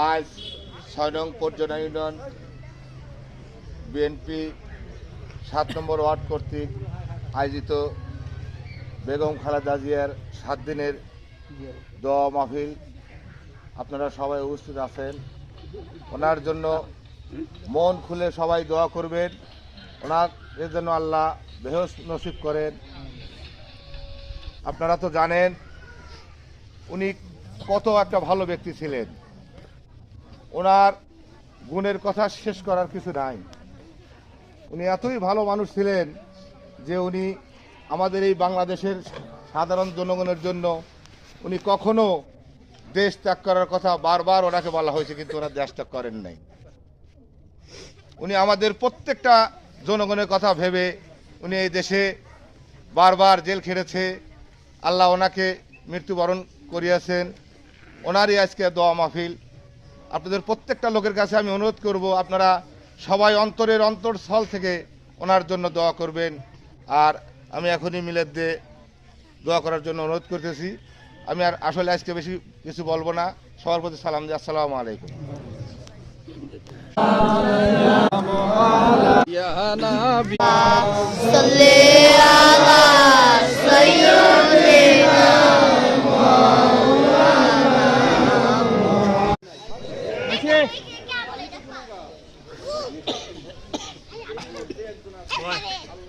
আজ ৬ নং পর্যটন ইউনিয়ন বিএনপি ৭ নম্বর ওয়ার্ড কর্তৃক আয়োজিত বেগম খালেদা জিয়ার ৭ দিনের দোয়া মাহফিল আপনারা সবাই উপস্থিত আছেন। ওনার জন্য মন খুলে সবাই দোয়া করবেন, ওনার জন্য আল্লাহ বেহেশত নসিব করেন। আপনারা তো জানেন উনি কত একটা ভালো ব্যক্তি ছিলেন, ওনার গুণের কথা শেষ করার কিছু নাই। উনি এতই ভালো মানুষ ছিলেন যে উনি আমাদের এই বাংলাদেশের সাধারণ জনগণের জন্য উনি কখনো দেশ ত্যাগ করার কথা বারবার ওনাকে বলা হয়েছে, কিন্তু ওনার দেশ ত্যাগ করেন নাই। উনি আমাদের প্রত্যেকটা জনগণের কথা ভেবে উনি এই দেশে বারবার জেল খেটেছে। আল্লাহ ওনাকে মৃত্যুবরণ করিয়েছেন। ওনারই আজকে দোয়া মাহফিল। আপনাদের প্রত্যেকটা লোকের কাছে আমি অনুরোধ করব, আপনারা সবাই অন্তরের অন্তরস্থল থেকে ওনার জন্য দোয়া করবেন। আর আমি এখনই মিলাদ দিয়ে দোয়া করার জন্য অনুরোধ করতেছি। আমি আর আসলে আজকে বেশি কিছু বলবো না। সবার প্রতি সালাম দিয়ে আসসালামু আলাইকুম। What?